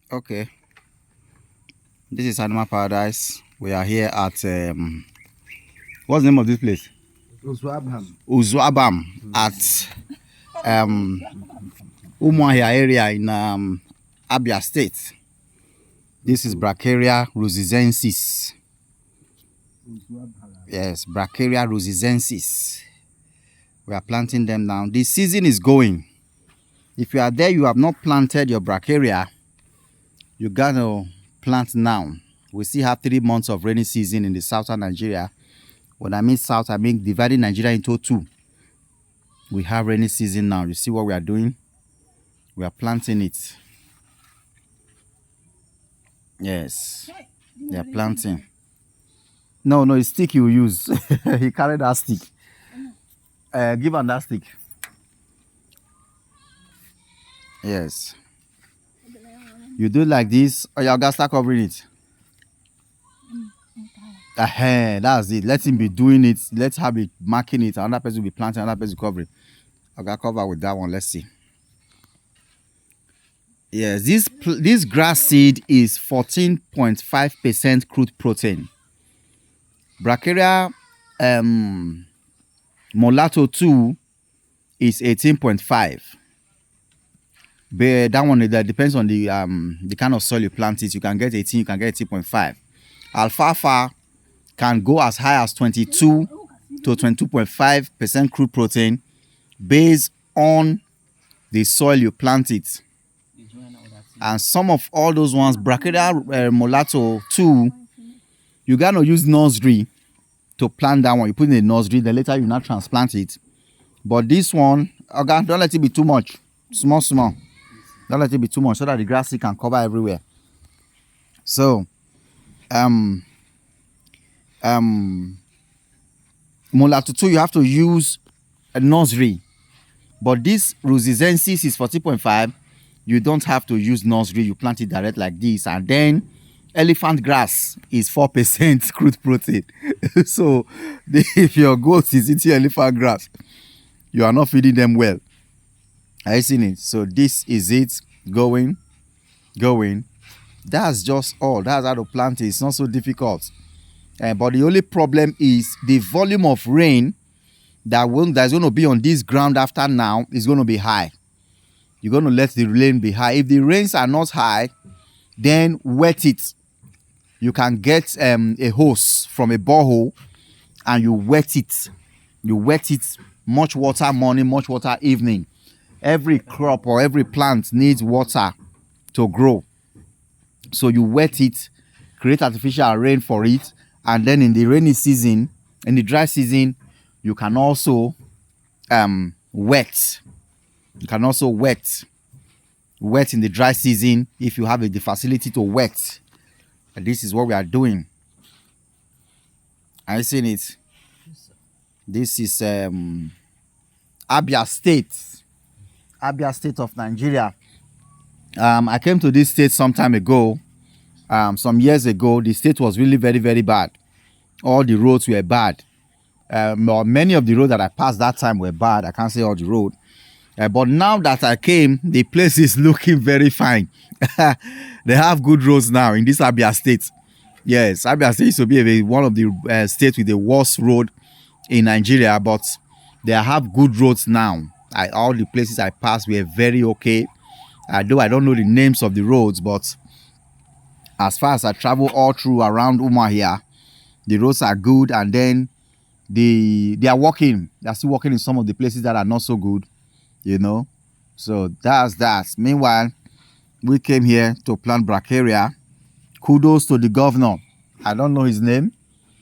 Okay, this is Animal Paradise. We are here at what's the name of this place? Uzuabam at Umuahia area in Abia State. This is Brachiaria rosizensis. Yes, Brachiaria rosizensis. We are planting them now. The season is going. If you are there, you have not planted your Brachiaria, you gotta plant now. We still have 3 months of rainy season in the southern Nigeria. When I mean south, I mean dividing Nigeria into 2. We have rainy season now. You see what we are doing? We are planting it. Yes, they are planting. No, it's stick you use. He carried that stick. Give him that stick. Yes. You do like this, or you're gonna start covering it. That's it. Let him be doing it. Let's have it marking it. Another person will be planting, another person covering. I got cover with that one. Let's see. Yes, this grass seed is 14.5% crude protein. Brachiaria Mulatto 2 is 18.5. But that one that depends on the kind of soil you plant it. You can get 18, you can get 18.5. Alfalfa can go as high as 22 to 22.5% crude protein based on the soil you plant it. And some of all those ones, Brachiaria Mulatto 2, you gotta use nursery to plant that one. You put in the nursery, then later you not transplant it. But this one, okay, don't let it be too much. Small. Don't let it be too much so that the grass can cover everywhere. So, Mulatto 2, you have to use a nursery. But this rosizensis is 40.5. You don't have to use nursery. You plant it direct like this. And then elephant grass is 4% crude protein. So if your goat is eating elephant grass, you are not feeding them well. Are you seeing it? So this is it. Going. That's just all. That's how to plant it. It's not so difficult. But the only problem is the volume of rain that's going to be on this ground after now is going to be high. You're going to let the rain be high. If the rains are not high, then wet it. You can get a hose from a borehole and you wet it. You wet it. Much water morning, much water evening. Every crop or every plant needs water to grow. So you wet it, create artificial rain for it, and then in the rainy season, in the dry season, you can also wet. You can also wet in the dry season if you have the facility to wet. And this is what we are doing. Are you seeing it? This is Abia State of Nigeria. I came to this state some time ago. Some years ago, the state was really very, very bad. All the roads were bad. Many of the roads that I passed that time were bad. I can't say all the road. But now that I came, the place is looking very fine. They have good roads now in this Abia State. Yes, Abia State used to be one of the states with the worst road in Nigeria, but they have good roads now. All the places I passed were very okay. Though I don't know the names of the roads, but as far as I travel all through around Umuahia, the roads are good, and then they are working. They are still working in some of the places that are not so good. You know, so that's that. Meanwhile, we came here to plant Brachiaria. Kudos to the governor. I don't know his name,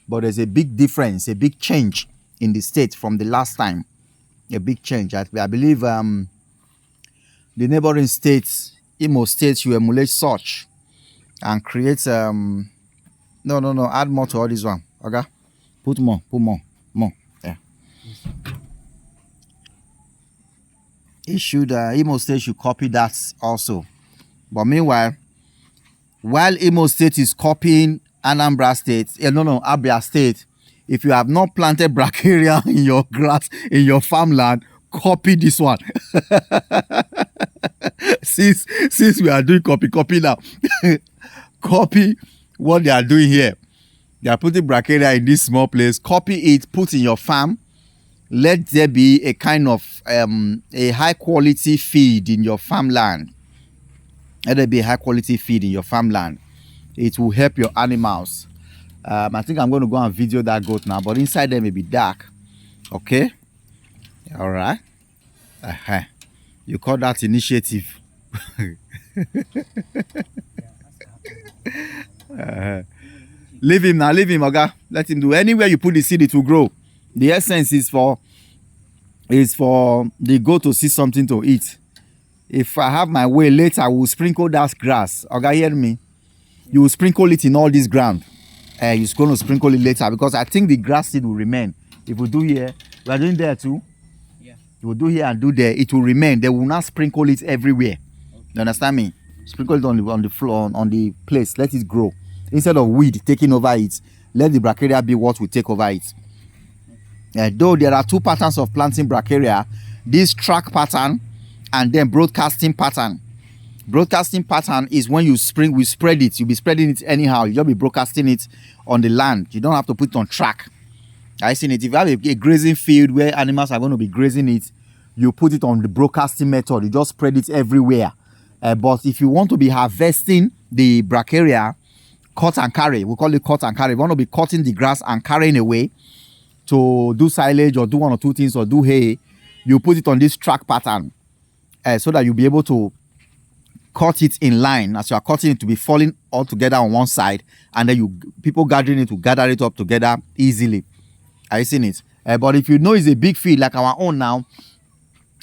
but there's a big difference, a big change in the state from the last time. A big change. I believe the neighboring states, Imo State, should emulate such and create no, add more to all this one. Okay, put more. Yeah. Imo State should copy that also. But meanwhile, while Imo State is copying Anambra State, Abia State, if you have not planted Brachiaria in your grass, in your farmland, copy this one. since we are doing copy now, copy what they are doing here. They are putting bracharia in this small place. Copy it, put in your farm. Let there be a kind of a high quality feed in your farmland. Let there be a high quality feed in your farmland. It will help your animals. I think I'm going to go and video that goat now, but inside there may be dark. Okay. All right. You call that initiative. Leave him now, leave him, Oga. Let him do. Anywhere you put the seed, it will grow. The essence is for the goat to see something to eat. If I have my way later, I will sprinkle that grass. Oga, hear me? You will sprinkle it in all this ground. You're going to sprinkle it later because I think the grass seed will remain. If we do here, we are doing there too. Yeah. You will do here and do there. It will remain. They will not sprinkle it everywhere. Okay. You understand me? Sprinkle it on the floor, on the place. Let it grow. Instead of weed taking over it, let the bracharia be what will take over it. Though there are two patterns of planting bracharia, this track pattern and then broadcasting pattern. Broadcasting pattern is when we spread it. You'll be spreading it anyhow. You'll be broadcasting it on the land. You don't have to put it on track. I seen it. If you have a grazing field where animals are going to be grazing it, you put it on the broadcasting method. You just spread it everywhere. But if you want to be harvesting the bracharia, cut and carry. We call it cut and carry. We want to be cutting the grass and carrying away to do silage or do one or two things or do hay. You put it on this track pattern so that you'll be able to cut it in line. As you are cutting it, to be falling all together on one side, and then people gathering it to gather it up together easily. Are you seeing it? But if you know it's a big field like our own now,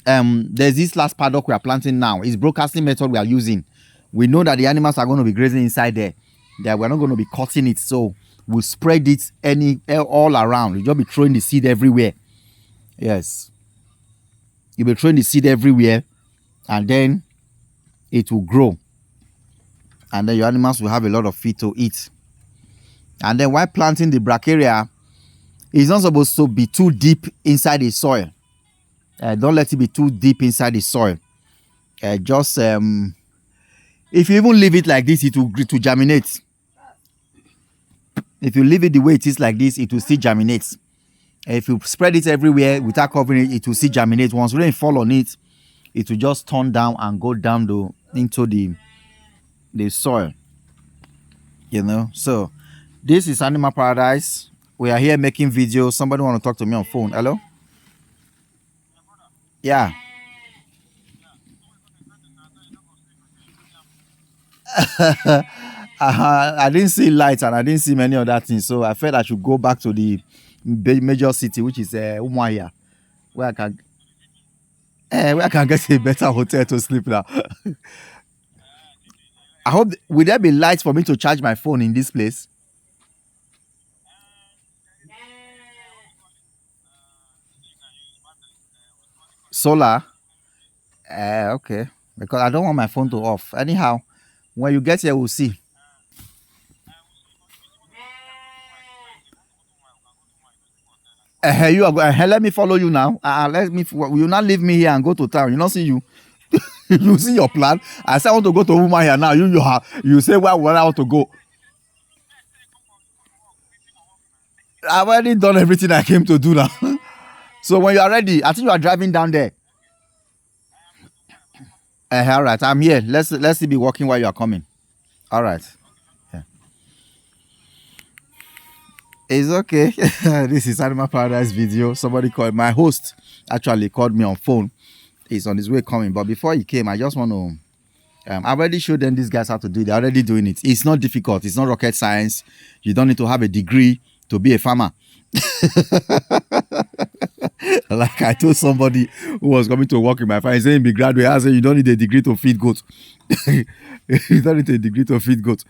there's this last paddock we are planting now. It's broadcasting method we are using. We know that the animals are going to be grazing inside there. That we're not going to be cutting it, so we'll spread it all around. You'll just be throwing the seed everywhere. Yes, you'll be throwing the seed everywhere, and then it will grow, and then your animals will have a lot of feed to eat. And then while planting the bracharia, it's not supposed to be too deep inside the soil. Don't let it be too deep inside the soil. Just if you even leave it like this, it will germinate. If you leave it the way it is like this, it will still germinate. If you spread it everywhere without covering it, it will still germinate. Once rain fall on it, it will just turn down and go down into the soil. You know, so this is Animal Paradise. We are here making videos. Somebody want to talk to me on phone. Hello? Yeah. I didn't see lights and I didn't see many other things, so I felt I should go back to the major city, which is Umuahia, where I can get a better hotel to sleep now. I hope, will there be lights for me to charge my phone in this place? Solar? Okay, because I don't want my phone to off. Anyhow, when you get here, we'll see. You are let me follow you now. Will you not leave me here and go to town? You not see you. You see your plan. I say I want to go to Woman here now. You say where I want to go. I've already done everything I came to do now. So when you are ready, I think you are driving down there. All right, I'm here. Let's be walking while you are coming. All right. Yeah. It's okay. This is Animal Paradise video. Somebody called, my host actually called me on phone. He's on his way coming. But before he came, I just want to I've already showed them these guys how to do it. They're already doing it. It's not difficult. It's not rocket science. You don't need to have a degree to be a farmer. Like I told somebody who was coming to work in my farm, he said, be graduate. I said, you don't need a degree to feed goats. You don't need a degree to feed goats.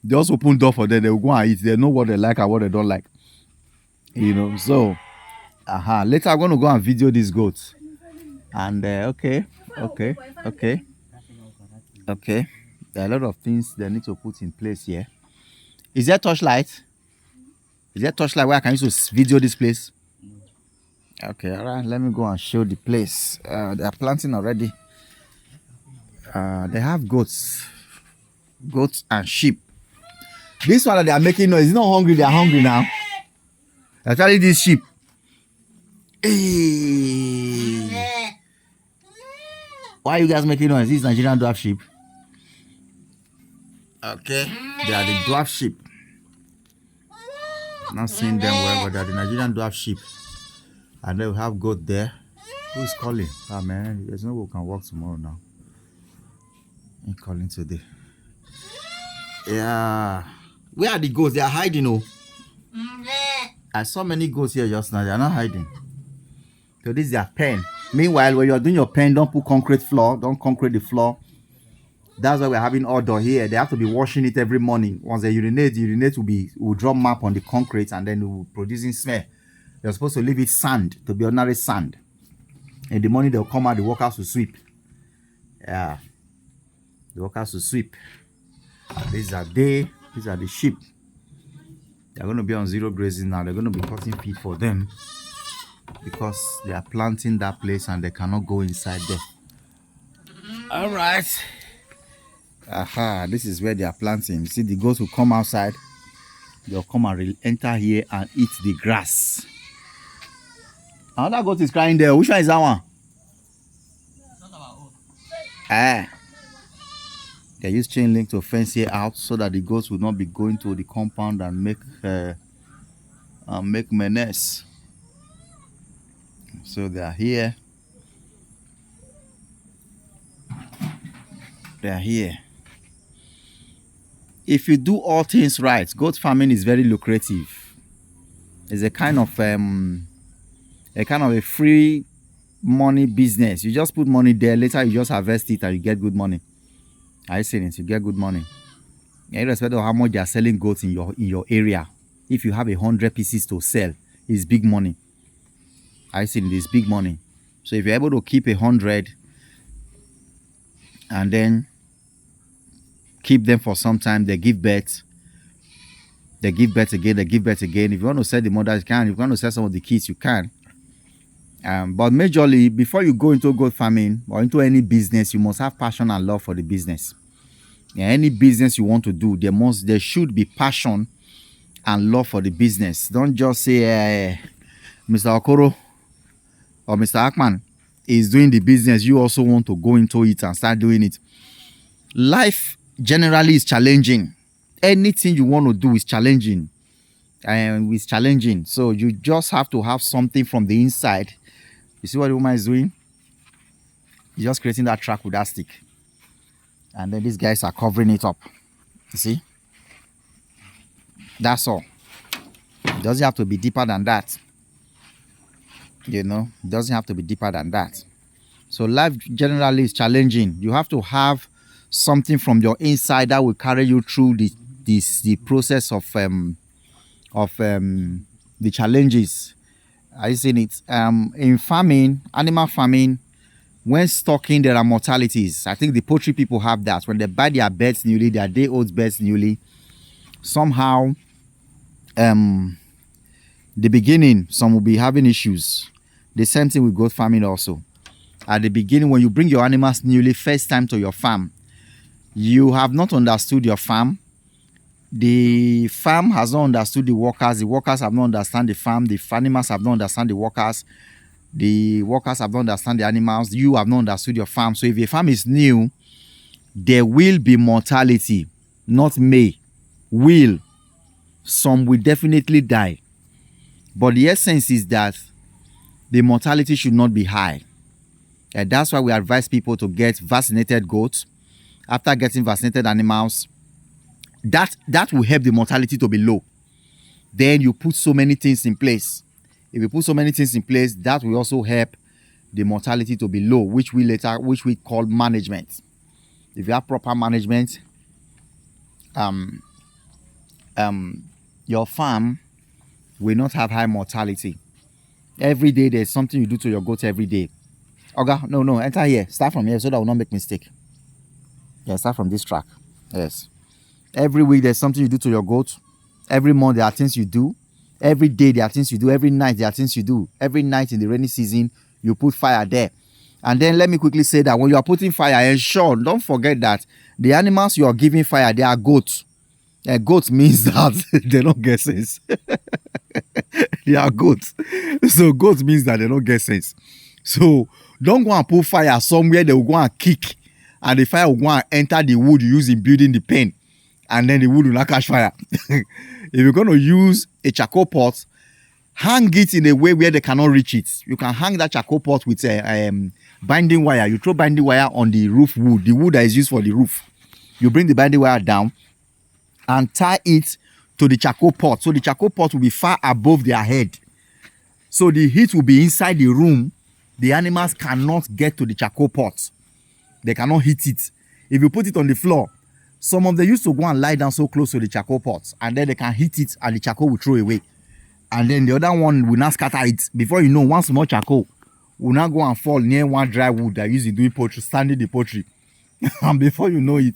Just open door for them. They will go and eat. They know what they like and what they don't like. You know, so later I'm going to go and video these goats. And okay. There are a lot of things they need to put in place here. Is there torchlight? Is there torchlight where I can use to video this place? Okay, all right. Let me go and show the place. They are planting already. They have goats and sheep. This one that they are making noise is not hungry. They are hungry now. Actually, this sheep. Hey. Why are you guys making noise? These Nigerian dwarf sheep. Okay, they are the dwarf sheep. Not seeing them well, but they are the Nigerian dwarf sheep. And then we have goat there. Who is calling? Ah man, there's no way we can walk tomorrow now. I'm calling today. Yeah. Where are the goats? They are hiding, oh. I saw many goats here just now. They are not hiding. So this is their pen. Meanwhile, when you are doing your pen, don't put concrete floor. Don't concrete the floor. That's why we're having odor here. They have to be washing it every morning. Once they urinate, the urinate will draw map on the concrete and then it will producing smell. You're supposed to leave it sand, to be ordinary sand. In the morning, they'll come out, the workers will sweep. Yeah. The workers will sweep. These are the sheep. They're going to be on zero grazing now. They're going to be cutting feed for them because they are planting that place and they cannot go inside there. All right. Aha, this is where they are planting. You see, the goats will come outside. They'll come and enter here and eat the grass. Another goat is crying there. Which one is that one? They use chain link to fence here out so that the goats will not be going to the compound and make menace. So they are here. They are here. If you do all things right, goat farming is very lucrative. It's a kind of a free money business. You just put money there, later you just harvest it and you get good money. I see it, you get good money. Irrespective of how much they are selling goats in your area. If you have 100 pieces to sell, it's big money. I see it is big money. So if you're able to keep 100 and then keep them for some time, they give birth. They give birth again, they give birth again. If you want to sell the mothers, you can. If you want to sell some of the kids, you can. But majorly, before you go into goat farming or into any business, you must have passion and love for the business. Any business you want to do, there should be passion and love for the business. Don't just say, Mr. Okoro or Mr. Akman is doing the business. You also want to go into it and start doing it. Life generally is challenging. Anything you want to do is challenging. It's challenging. So you just have to have something from the inside. You see what the woman is doing? He's just creating that track with that stick. And then these guys are covering it up. You see? That's all. It doesn't have to be deeper than that. You know? It doesn't have to be deeper than that. So life generally is challenging. You have to have something from your inside that will carry you through the process of the challenges. Are you seeing it? In farming, animal farming, when stocking, there are mortalities. I think the poultry people have that. When they buy their birds newly, their day-old birds newly, somehow, the beginning, some will be having issues. The same thing with goat farming also. At the beginning, when you bring your animals newly, first time to your farm, you have not understood your farm. The farm has not understood the workers have not understand the farm, the animals have not understand the workers have not understand the animals, you have not understood your farm. So if your farm is new, there will be mortality, not may, will. Some will definitely die. But the essence is that the mortality should not be high. And that's why we advise people to get vaccinated goats. After getting vaccinated animals, that will help the mortality to be low. Then you put so many things in place. If you put so many things in place, that will also help the mortality to be low, which we call management. If you have proper management, your farm will not have high mortality. Every day there's something you do to your goats every day. Okay, no, enter here. Start from here so that I will not make mistake. Yeah, start from this track. Yes. Every week there's something you do to your goat. Every month there are things you do. Every day there are things you do. Every night there are things you do. Every night in the rainy season, you put fire there. And then let me quickly say that when you are putting fire, ensure, don't forget that the animals you are giving fire, they are goats. Goats means that they don't get sense. They are goats. So goats means that they don't get sense. So don't go and put fire somewhere they will go and kick, and the fire will go and enter the wood you use in building the pen, and then the wood will not catch fire. If you're going to use a charcoal pot, hang it in a way where they cannot reach it. You can hang that charcoal pot with a binding wire. You throw binding wire on the roof wood, the wood that is used for the roof. You bring the binding wire down and tie it to the charcoal pot. So the charcoal pot will be far above their head. So the heat will be inside the room. The animals cannot get to the charcoal pot. They cannot hit it. If you put it on the floor, some of them used to go and lie down so close to the charcoal pot, and then they can hit it and the charcoal will throw away. And then the other one will not scatter it. Before you know, one small charcoal will not go and fall near one dry wood that used to do poultry, standing the poultry. And before you know it,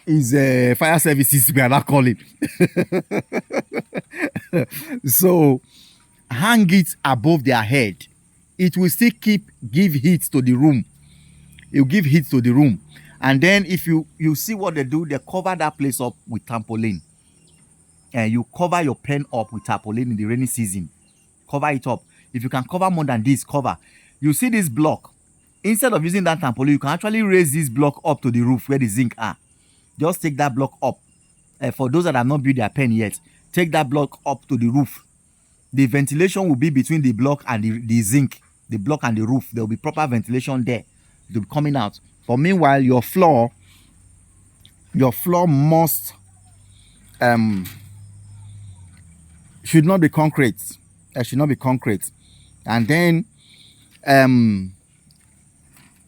is fire services we are not calling. So hang it above their head. It will still give heat to the room. It will give heat to the room. And then if you see what they do, they cover that place up with tarpaulin. And you cover your pen up with tarpaulin in the rainy season. Cover it up. If you can cover more than this, cover. You see this block. Instead of using that tarpaulin, you can actually raise this block up to the roof where the zinc are. Just take that block up. For those that have not built their pen yet, take that block up to the roof. The ventilation will be between the block and the zinc. The block and the roof. There will be proper ventilation there. It will be coming out. But meanwhile, your floor must should not be concrete. It should not be concrete. And then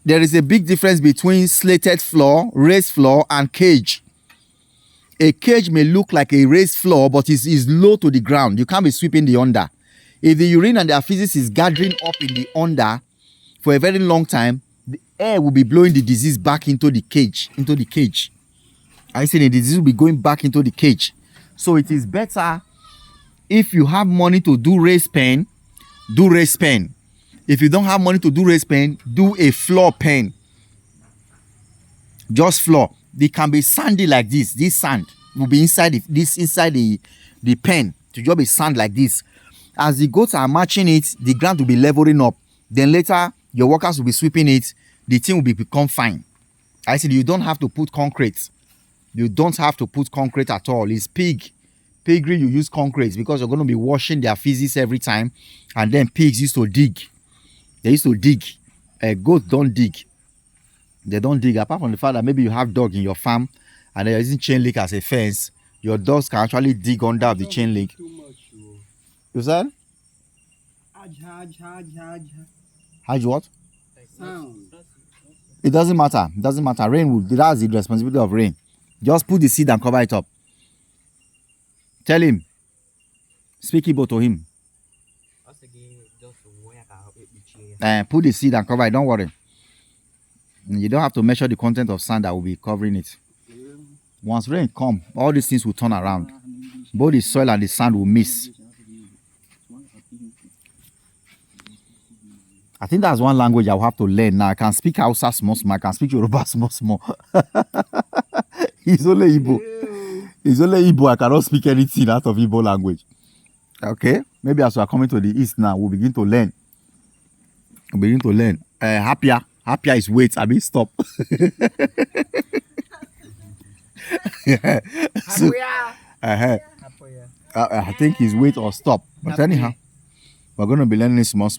there is a big difference between slated floor, raised floor, and cage. A cage may look like a raised floor, but is low to the ground. You can't be sweeping the under. If the urine and the feces is gathering up in the under for a very long time, the air will be blowing the disease back into the cage. I say the disease will be going back into the cage. So it is better, if you have money to do raised pen, do raised pen. If you don't have money to do raised pen, do a floor pen. Just floor. They can be sandy like this. This sand will be inside the pen. To just be sand like this. As the goats are marching it, the ground will be leveling up. Then later, your workers will be sweeping it. The thing will become fine. I said you don't have to put concrete. You don't have to put concrete at all. It's piggery, you use concrete because you're going to be washing their feces every time. And then pigs used to dig. They used to dig. Goats don't dig. They don't dig. Apart from the fact that maybe you have dog in your farm and they're using chain link as a fence, your dogs can actually dig under the chain link. You said? Haj what? Sound. It doesn't matter. It doesn't matter. That's the responsibility of rain. Just put the seed and cover it up. Tell him. Speak Igbo to him. Put the seed and cover it. Don't worry. You don't have to measure the content of sand that will be covering it. Once rain comes, all these things will turn around. Both the soil and the sand will mix. I think that's one language I'll have to learn now. I can speak Hausa small. I can speak Yoruba small. It's only Igbo. It's only Igbo. I cannot speak anything out of Igbo language. Okay? Maybe as we are coming to the east now, we'll begin to learn. Happier. Happier is wait. I mean, stop. So, I think it's wait or stop. But anyhow, we're going to be learning small.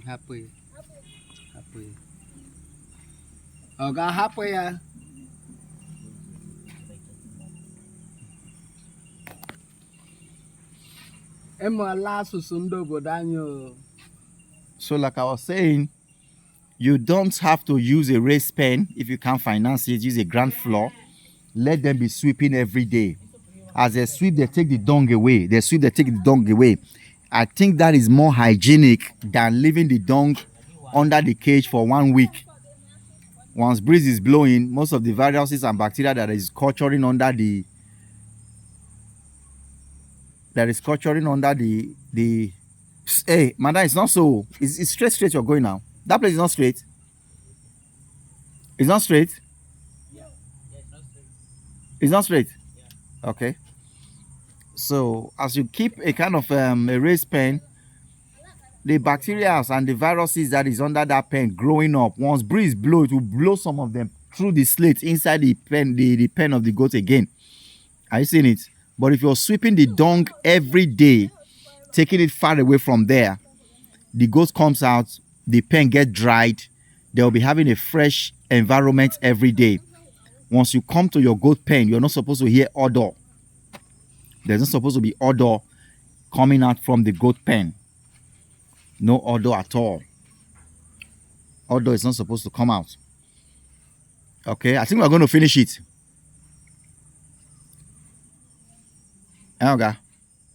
Happy. Happy. So like I was saying, you don't have to use a raised pen if you can't finance it. Use a ground floor. Let them be sweeping every day. As they sweep, they take the dung away. I think that is more hygienic than leaving the dung under the cage for 1 week. Once breeze is blowing, most of the viruses and bacteria that is culturing under the hey, madam, it's not so. It's straight you're going now. That place is not straight. It's not straight. It's not straight. Okay. So as you keep a kind of a raised pen, the bacteria and the viruses that is under that pen growing up, once breeze blow, it will blow some of them through the slate inside the pen, the pen of the goat again. Are you seeing it? But if you're sweeping the dung every day, taking it far away from there, the goat comes out, the pen get dried, they'll be having a fresh environment every day. Once you come to your goat pen, you're not supposed to hear odor. There's not supposed to be odor coming out from the goat pen. No odor at all. Odor is not supposed to come out. Okay, I think we're going to finish it. Okay.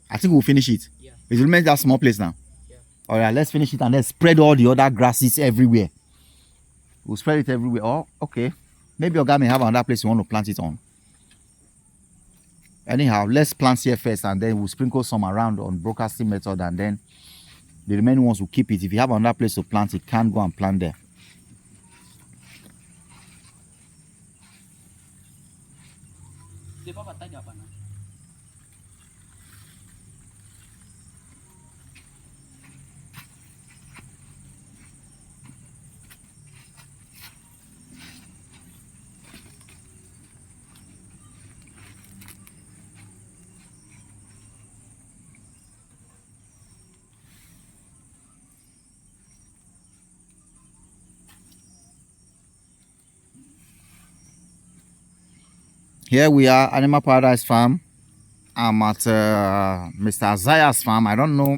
I think we'll finish it. Yeah. It remains that small place now. Yeah. All right, let's finish it and then spread all the other grasses everywhere. We'll spread it everywhere. Oh, okay. Maybe your guy may have another place you want to plant it on. Anyhow, let's plant here first and then we'll sprinkle some around on broadcasting method and then the remaining ones will keep it. If you have another place to plant it, can go and plant there. Here we are, Animal Paradise Farm. I'm at Mr. Isaiah's farm. I don't know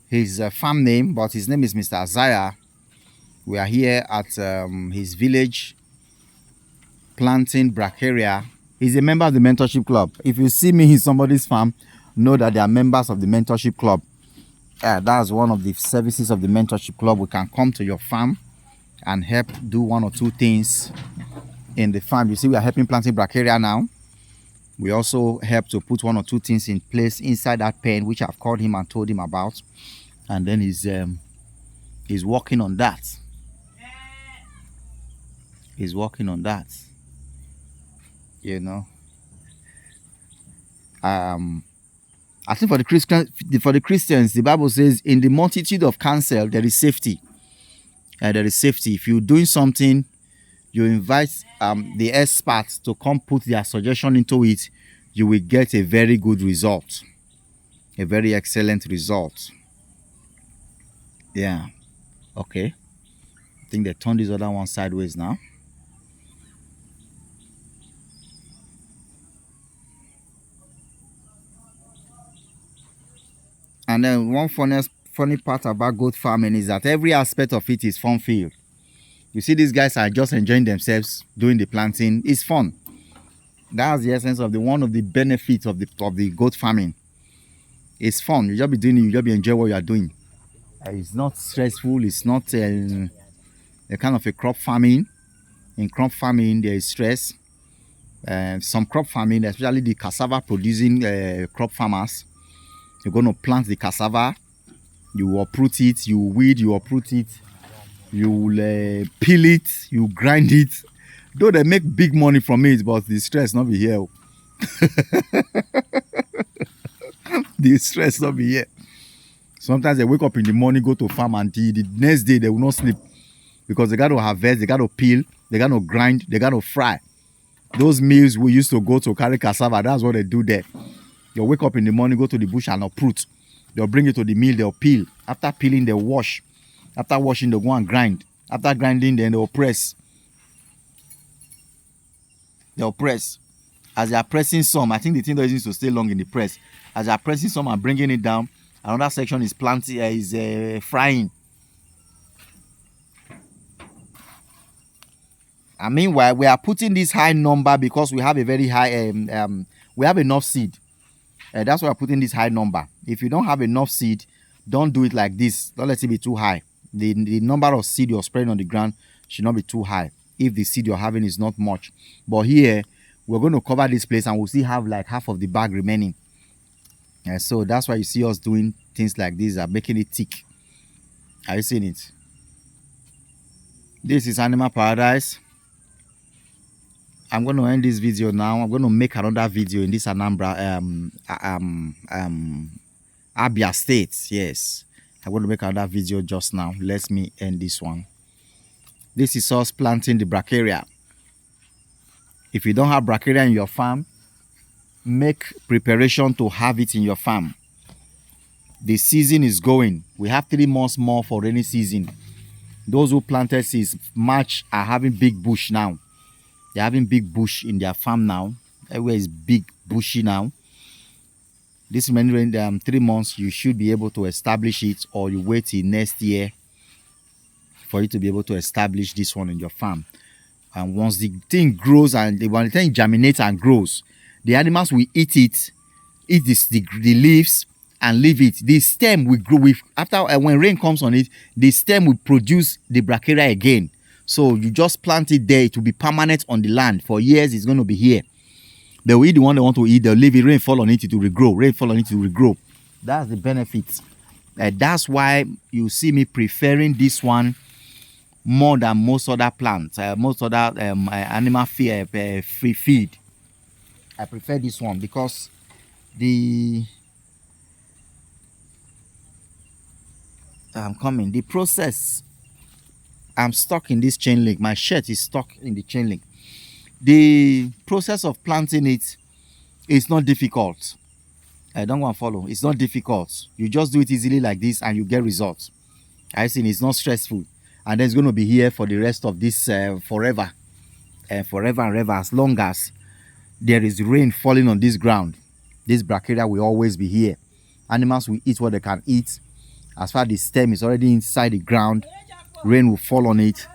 his farm name, but his name is Mr. Isaiah. We are here at his village planting Brachiaria. He's a member of the Mentorship Club. If you see me in somebody's farm, know that they are members of the Mentorship Club. That's one of the services of the Mentorship Club. We can come to your farm and help do one or two things in the farm. You see, we are helping planting Brachiaria now. We also help to put one or two things in place inside that pen, which I've called him and told him about. And then he's working on that. He's working on that. You know. I think for the Christians, the Bible says, in the multitude of counsel, there is safety. There is safety. If you're doing something, you invite the experts to come put their suggestion into it, you will get a very good result. A very excellent result. Yeah. Okay. I think they turned this other one sideways now. And then one funny part about goat farming is that every aspect of it is fun filled. You see, these guys are just enjoying themselves doing the planting. It's fun. That's the essence of one of the benefits of the goat farming. It's fun. You just be doing it. You just be enjoying what you are doing. It's not stressful. It's not a kind of a crop farming. In crop farming, there is stress. Some crop farming, especially the cassava producing crop farmers, you're going to plant the cassava. You uproot it. You weed. You uproot it. You will peel it, you grind it. Though they make big money from it, but the stress not be here. The stress not be here. Sometimes they wake up in the morning, go to farm, and the next day they will not sleep because they got to harvest, they got to peel, they got to grind, they got to fry. Those mills we used to go to carry cassava, that's what they do there. They'll wake up in the morning, go to the bush and uproot. They'll bring it to the mill, they'll peel. After peeling, they'll wash. After washing, they'll go and grind. After grinding, then they'll press. They'll press. As they are pressing some, I think the thing doesn't need to stay long in the press. As they are pressing some and bringing it down, another section is planting, frying. And meanwhile, we are putting this high number because we have a very high, we have enough seed. That's why we're putting this high number. If you don't have enough seed, don't do it like this. Don't let it be too high. The number of seed you're spreading on the ground should not be too high if the seed you're having is not much. But here, we're going to cover this place and we'll still have like half of the bag remaining. So that's why you see us doing things like this, making it thick. Are you seeing it? This is Animal Paradise. I'm going to end this video now. I'm going to make another video in this Anambra, Abia State. Yes, I'm going to make another video just now. Let me end this one. This is us planting the bracharia. If you don't have bracharia in your farm, make preparation to have it in your farm. The season is going. We have 3 months more for rainy season. Those who planted since March are having big bush now. They're having big bush in their farm now. Everywhere is big, bushy now. This many 3 months, you should be able to establish it, or you wait till next year for you to be able to establish this one in your farm. And once the thing grows and when the thing germinates and grows, the animals will eat it, eat the leaves and leave it. The stem will grow with after when rain comes on it, the stem will produce the bracharia again. So you just plant it there, it will be permanent on the land. For years, it's going to be here. They will eat the one they want to eat, they'll leave it, rain fall on it, it will regrow. Rain fall on it, it will regrow. That's the benefit. That's why you see me preferring this one more than most other plants, most other animal free feed. I prefer this one because the process, I'm stuck in this chain link. My shirt is stuck in the chain link. The process of planting it is not difficult. I don't want to follow. It's not difficult. You just do it easily like this and you get results. I think it's not stressful. And then it's going to be here for the rest of this forever. Forever and ever. As long as there is rain falling on this ground, this bracharia will always be here. Animals will eat what they can eat. As far as the stem is already inside the ground, rain will fall on it,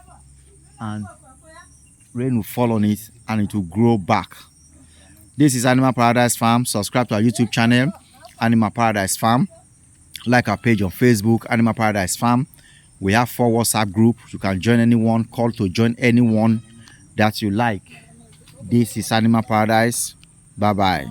and it will grow back. This is Animal Paradise Farm. Subscribe to our YouTube channel, Animal Paradise Farm. Like our page on Facebook, Animal Paradise Farm. We have 4 WhatsApp groups. You can join anyone, call to join anyone that you like. This is Animal Paradise. Bye-bye.